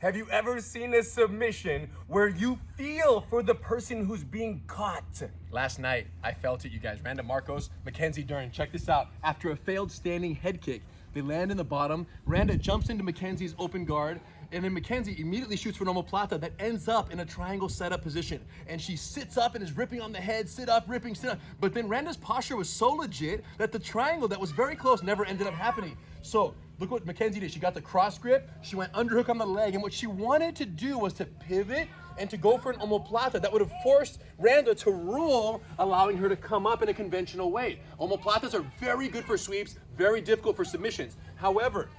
Have you ever seen a submission where you feel for the person who's being caught? Last night, I felt it, you guys. Randa, Markos, Mackenzie Dern. Check this out. After a failed standing head kick, they land in the bottom. Randa jumps into Mackenzie's open guard, and then Mackenzie immediately shoots for omoplata that ends up in a triangle setup position. And she sits up and is ripping on the head, sit up, ripping, sit up. But then Randa's posture was so legit that the triangle that was very close never ended up happening. So look what Mackenzie did. She got the cross grip, she went underhook on the leg, and what she wanted to do was to pivot and to go for an omoplata that would have forced Randa to roll, allowing her to come up in a conventional way. Omoplatas are very good for sweeps, very difficult for submissions. However,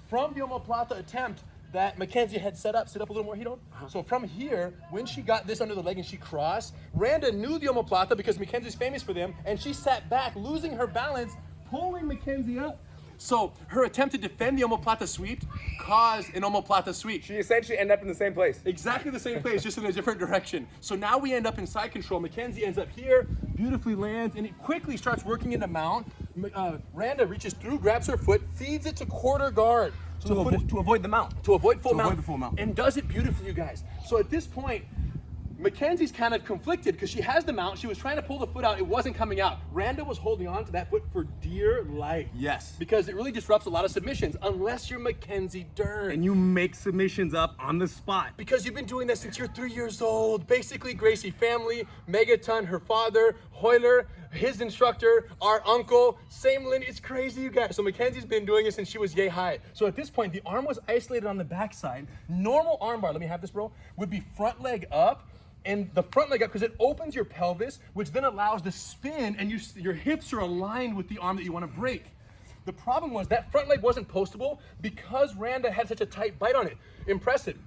from the omoplata attempt that Mackenzie had set up, sit up a little more, Hito. So from here, when she got this under the leg and she crossed, Randa knew the omoplata because Mackenzie's famous for them, and she sat back, losing her balance, pulling Mackenzie up. So her attempt to defend the omoplata sweep caused an omoplata sweep. She essentially ended up in the same place. Exactly the same place, just in a different direction. So now we end up in side control. Mackenzie ends up here, beautifully lands, and it quickly starts working into mount. Randa reaches through, grabs her foot, feeds it to quarter guard. So to avoid the mount. To avoid full mount. Avoid the full mount. And does it beautifully, you guys. So at this point, Mackenzie's kind of conflicted because she has the mount. She was trying to pull the foot out. It wasn't coming out. Randa was holding on to that foot for dear life. Yes. Because it really disrupts a lot of submissions unless you're Mackenzie Dern. And you make submissions up on the spot. Because you've been doing that since you're 3 years old. Basically, Gracie family, Megaton, her father, Hoyler, his instructor, our uncle, same lineage. It's crazy, you guys. So Mackenzie's been doing it since she was yay high. So at this point, the arm was isolated on the backside. Normal armbar, let me have this, bro, would be front leg up, and the front leg up because it opens your pelvis, which then allows the spin, and your hips are aligned with the arm that you want to break. The problem was that front leg wasn't postable because Randa had such a tight bite on it. Impressive.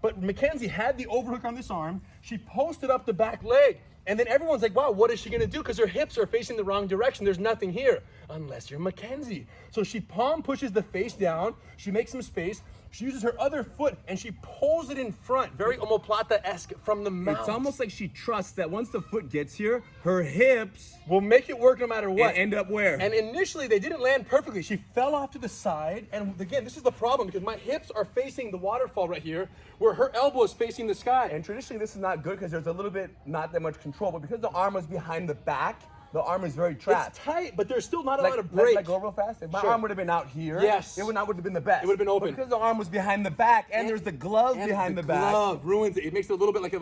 But Mackenzie had the overhook on this arm. She posted up the back leg. And then everyone's like, wow, what is she gonna do? Because her hips are facing the wrong direction. There's nothing here, unless you're Mackenzie. So she palm pushes the face down. She makes some space. She uses her other foot and she pulls it in front, very omoplata-esque from the mount. It's almost like she trusts that once the foot gets here, her hips will make it work no matter what. And end up where? And initially they didn't land perfectly. She fell off to the side. And again, this is the problem because my hips are facing the waterfall right here where her elbow is facing the sky. And traditionally this is not good because there's a little bit, not that much control, but because the arm was behind the back, the arm is very trapped. It's tight, but there's still not a lot of break. Like go real fast. If my arm would have been out here, yes, it would have been the best. It would have been open. But because the arm was behind the back, and there's the glove behind the back. The glove ruins it. It makes it a little bit like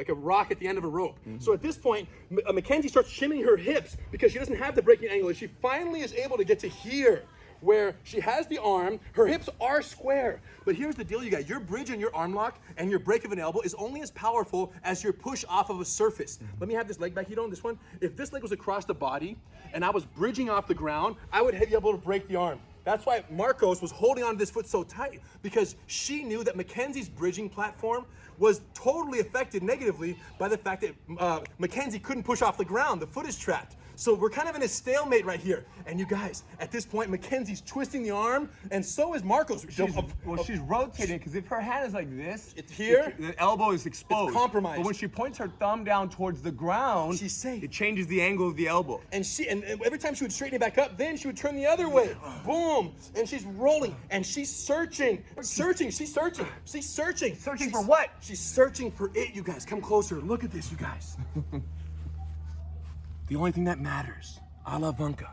a rock at the end of a rope. So at this point, Mackenzie starts shimming her hips because she doesn't have the breaking angle, and she finally is able to get to here, where she has the arm, her hips are square. But here's the deal, you guys. Your bridge and your arm lock and your break of an elbow is only as powerful as your push off of a surface. Let me have this leg back, you know, this one. If this leg was across the body and I was bridging off the ground, I would be able to break the arm. That's why Markos was holding on to this foot so tight, because she knew that Mackenzie's bridging platform was totally affected negatively by the fact that Mackenzie couldn't push off the ground. The foot is trapped. So we're kind of in a stalemate right here. And you guys, at this point, Mackenzie's twisting the arm, and so is Markos. She's rotating, because if her hand is like this, it's here, the elbow is exposed. It's compromised. But when she points her thumb down towards the ground, she's safe. It changes the angle of the elbow. And every time she would straighten it back up, then she would turn the other way. Boom. And she's rolling, and she's searching. She's searching for what? She's searching for it, you guys. Come closer. Look at this, you guys. The only thing that matters, a la Vanka.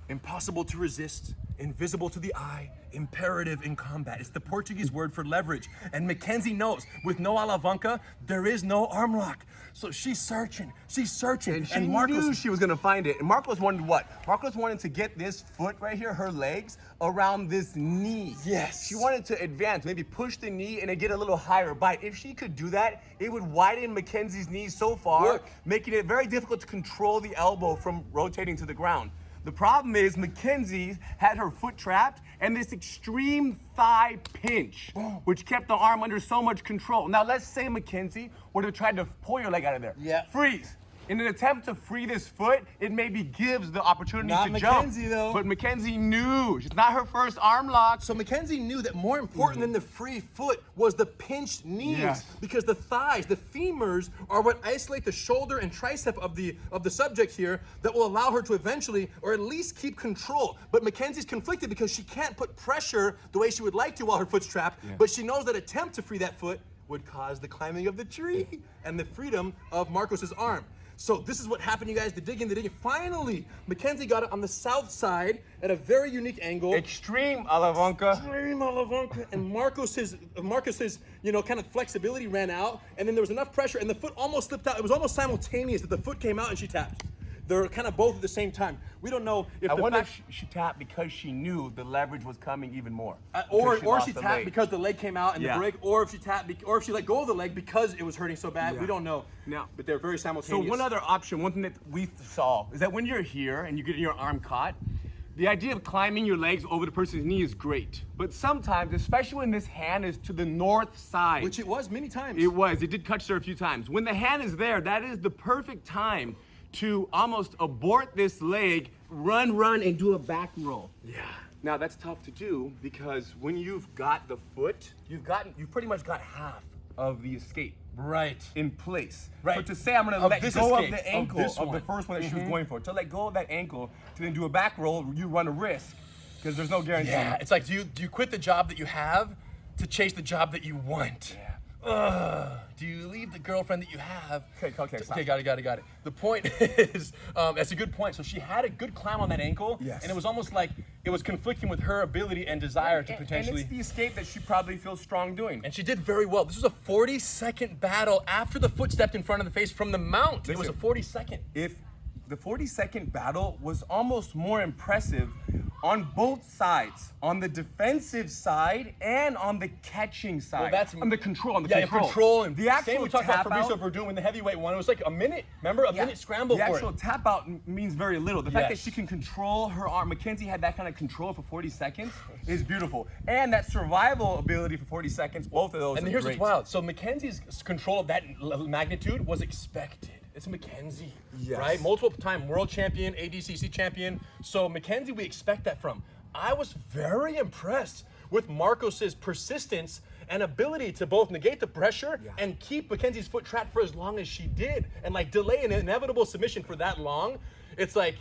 Impossible to resist, invisible to the eye, imperative in combat. It's the Portuguese word for leverage. And Mackenzie knows, with no alavanca, there is no arm lock. So she's searching. And she knew she was gonna find it. And Markos wanted what? Markos wanted to get this foot right here, her legs, around this knee. Yes. She wanted to advance, maybe push the knee and then get a little higher bite. If she could do that, it would widen Mackenzie's knees so far, making it very difficult to control the elbow from rotating to the ground. The problem is Mackenzie had her foot trapped and this extreme thigh pinch, which kept the arm under so much control. Now let's say Mackenzie would have tried to pull your leg out of there. Yeah. Freeze. In an attempt to free this foot, it maybe gives the opportunity Not to Mackenzie, jump. though. But Mackenzie knew. It's not her first arm lock. So Mackenzie knew that more important than the free foot was the pinched knees, Yes. because the thighs, the femurs, are what isolate the shoulder and tricep of the subject here that will allow her to eventually, or at least keep control. But Mackenzie's conflicted because she can't put pressure the way she would like to while her foot's trapped, but she knows that attempt to free that foot would cause the climbing of the tree and the freedom of Markos's arm. So this is what happened, you guys. The digging. Finally, Mackenzie got it on the south side at a very unique angle. Extreme Alavanca. And Markos's kind of flexibility ran out, and then there was enough pressure, and the foot almost slipped out. It was almost simultaneous that the foot came out and she tapped. They're kind of both at the same time. We don't know if I wonder if she tapped because she knew the leverage was coming even more. or lost she the tapped leg. because the leg came out and the break, or if she tapped, or if she let go of the leg because it was hurting so bad. Yeah. We don't know. Now- But they're very So simultaneous. one other option, one thing that we saw is that when you're here and you get your arm caught, the idea of climbing your legs over the person's knee is great. But sometimes, especially when this hand is to the north side. Which it was many times. It did touch her a few times. When the hand is there, that is the perfect time to almost abort this leg, run, and do a back roll. Yeah. Now that's tough to do because when you've got the foot, you've pretty much got half of the escape Right. in place. Right. So to say I'm gonna Of let this go escape, of the of ankle this of the one. first one that she was going for, to let go of that ankle to then do a back roll, you run a risk because there's no guarantee. Yeah. It's like, do you quit the job that you have to chase the job that you want? Yeah. Do you leave the girlfriend that you have? Okay, stop. Okay, got it. The point is, that's a good point. So she had a good climb on that ankle, Yes. and it was almost like it was conflicting with her ability and desire to potentially. And it's the escape that she probably feels strong doing. And she did very well. This was a 40-second battle after the foot stepped in front of the face from the mount. It was a Listen. 40-second. If the 40-second battle was almost more impressive on both sides, on the defensive side and on the catching side. On the control, And the same actual we talked about tap Fabricio out. Verdun in the heavyweight one. It was like a minute. Remember, a minute scramble The for actual it. tap out means very little. The fact that Yes. she can control her arm, Mackenzie had that kind of control for 40 seconds, is beautiful. And that survival ability for 40 seconds, both of those And are here's great. what's wild. So Mackenzie's control of that magnitude was expected. It's Mackenzie, Yes. right? Multiple-time world champion, ADCC champion. So Mackenzie, we expect that from. I was very impressed with Markos's persistence and ability to both negate the pressure and keep Mackenzie's foot trapped for as long as she did, and like delay an inevitable submission for that long. It's like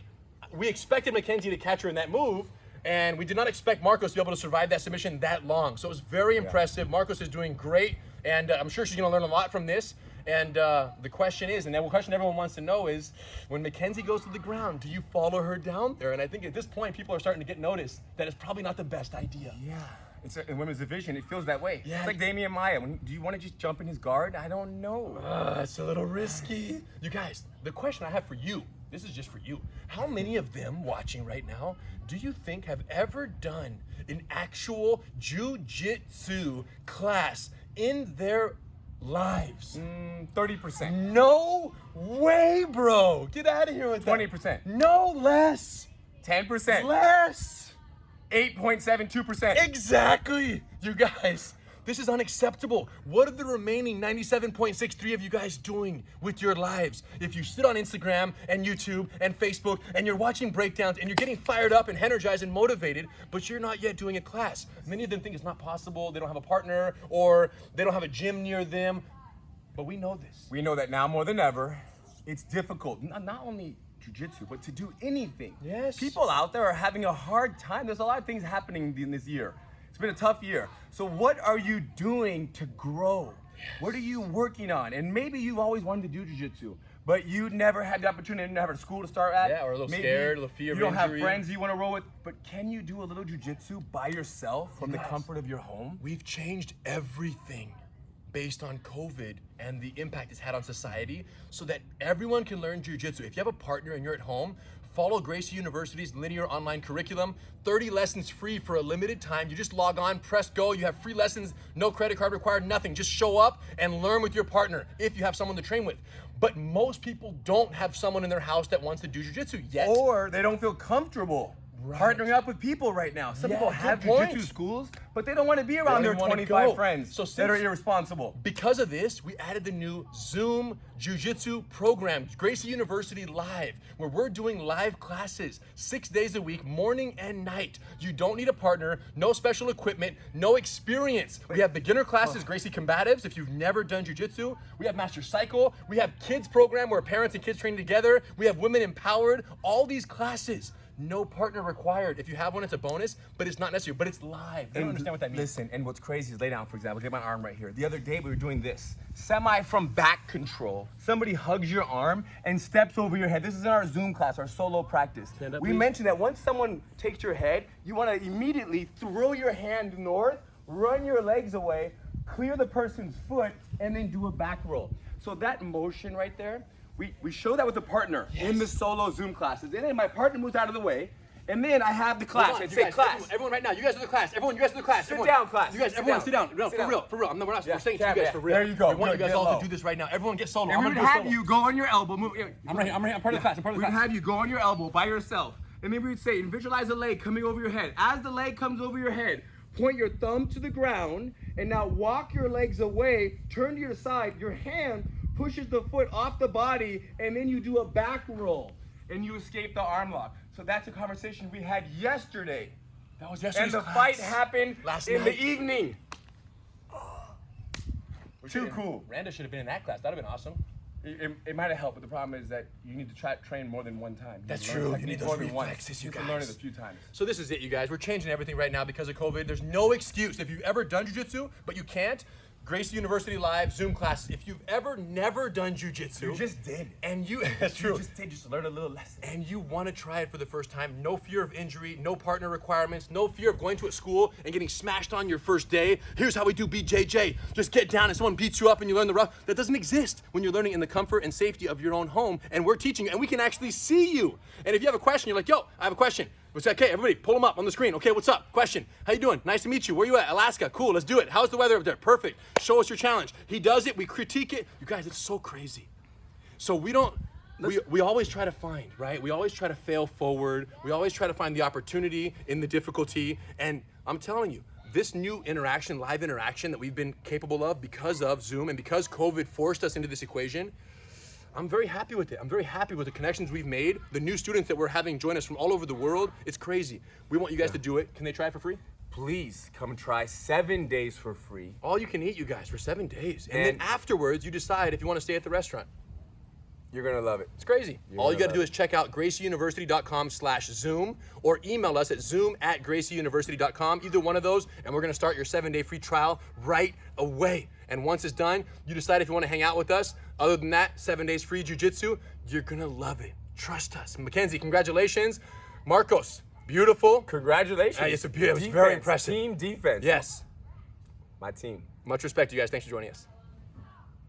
we expected Mackenzie to catch her in that move, and we did not expect Markos to be able to survive that submission that long. So it was very impressive. Markos is doing great, and I'm sure she's going to learn a lot from this. And the question is, and the question everyone wants to know is, when Mackenzie goes to the ground, do you follow her down there? And I think at this point, people are starting to get noticed that it's probably not the best idea. Yeah. It's in women's division, it feels that way. Yeah. It's like Damian Maia. Do you want to just jump in his guard? I don't know. That's a little risky. You guys, the question I have for you, this is just for you. How many of them watching right now do you think have ever done an actual jiu-jitsu class in their lives? 30%. No way, bro. Get out of here with that. 20%. No less. 10%. Less. 8.72%. Exactly. You guys, this is unacceptable. What are the remaining 97.63 of you guys doing with your lives? If you sit on Instagram and YouTube and Facebook and you're watching breakdowns and you're getting fired up and energized and motivated, but you're not yet doing a class. Many of them think it's not possible, they don't have a partner, or they don't have a gym near them. But we know this. We know that now more than ever, it's difficult, not only jiu-jitsu, but to do anything. Yes. People out there are having a hard time. There's a lot of things happening in this year. It's been a tough year. So what are you doing to grow? What are you working on? And maybe you've always wanted to do jiu-jitsu, but you never had the opportunity, didn't have a school to start at. Yeah, or a little Maybe scared, a little fear of You don't have injury. friends you want to roll with, but can you do a little jiu-jitsu by yourself from the comfort of your home? We've changed everything based on COVID and the impact it's had on society so that everyone can learn jiu-jitsu. If you have a partner and you're at home, follow Gracie University's linear online curriculum, 30 lessons free for a limited time. You just log on, press go, you have free lessons, no credit card required, nothing. Just show up and learn with your partner if you have someone to train with. But most people don't have someone in their house that wants to do jiu-jitsu yet. Or they don't feel comfortable partnering up with people right now. Some people have good point. jiu-jitsu schools, but they don't want to be around their don't wanna 25 go. friends So that are since- irresponsible. Because of this, we added the new Zoom Jiu-Jitsu program, Gracie University Live, where we're doing live classes 6 days a week, morning and night. You don't need a partner, no special equipment, no experience. We have beginner classes, Gracie Combatives, if you've never done Jiu-Jitsu. We have Master Cycle. We have kids program where parents and kids train together. We have Women Empowered. All these classes. No partner required. If you have one, it's a bonus, but it's not necessary. But it's live. They don't understand what that means. Listen, and what's crazy is lay down, for example, get my arm right here. The other day we were doing this, semi from back control. Somebody hugs your arm and steps over your head. This is in our Zoom class, our solo practice. Stand up, we please. mentioned that once someone takes your head, you want to immediately throw your hand north, run your legs away, clear the person's foot, and then do a back roll. So that motion right there, we show that with a partner in the solo Zoom classes. And then my partner moves out of the way, and then I have the class. Hold on, I you say guys, class. Everyone right now, you guys are the class. Everyone, you guys are the class. Sit Everyone. down, class. You guys, Sit everyone, down. sit down. No, Sit for down. real, for real. We're Yeah, saying to you guys for real. there you go. We want you Good, guys get all low. to do this right now. Everyone get solo. And I'm we would gonna do have solo. you go on your elbow. Move. I'm right here. I'm part of the class. I'm part of We the would class. have you go on your elbow by yourself. And then we would say, and visualize a leg coming over your head. As the leg comes over your head, point your thumb to the ground, and now walk your legs away, turn to your side. Your hand pushes the foot off the body, and then you do a back roll, and you escape the arm lock. So that's a conversation we had yesterday. That was And yesterday's the class. fight happened Last in night. the evening. Too cool. Randa should have been in that class. That'd have been awesome. It might have helped, but the problem is that you need to train more than one time. That's learn true. You technique need those more than once. reflexes, You you can learn it guys. a few times. So this is it, you guys. We're changing everything right now because of COVID. There's no excuse. If you've ever done jiu-jitsu, but you can't, Gracie University Live, Zoom classes. If you've ever never done jiu-jitsu. You just did. And you, that's true. You just did, just learn a little lesson. And you want to try it for the first time, no fear of injury, no partner requirements, no fear of going to a school and getting smashed on your first day. Here's how we do BJJ. Just get down and someone beats you up and you learn the rough. That doesn't exist when you're learning in the comfort and safety of your own home, and we're teaching you, and we can actually see you. And if you have a question, you're like, yo, I have a question. It's okay, everybody, pull them up on the screen. Okay, what's up? Question. How you doing? Nice to meet you. Where you at? Alaska. Cool, let's do it. How's the weather up there? Perfect. Show us your challenge. He does it, we critique it. You guys, it's so crazy. So we don't, we always try to find, right? We always try to fail forward. We always try to find the opportunity in the difficulty. And I'm telling you, this new interaction, live interaction that we've been capable of because of Zoom and because COVID forced us into this equation, I'm very happy with it. I'm very happy with the connections we've made, the new students that we're having join us from all over the world. It's crazy. We want you guys to do it. Can they try it for free? Please come try 7 days for free. All you can eat, you guys, for 7 days. And And- then afterwards, you decide if you want to stay at the restaurant. You're gonna love it. It's crazy. All you got to gonna do love is check out gracieuniversity.com/Zoom or email us at zoom@gracieuniversity.com, either one of those, and we're going to start your 7-day free trial right away. And once it's done, you decide if you want to hang out with us. Other than that, 7 days free jiu-jitsu, you're going to love it. Trust us. Mackenzie, congratulations. Markos, beautiful. Congratulations. It was very impressive. Team defense. Yes. My team. Much respect, you guys. Thanks for joining us.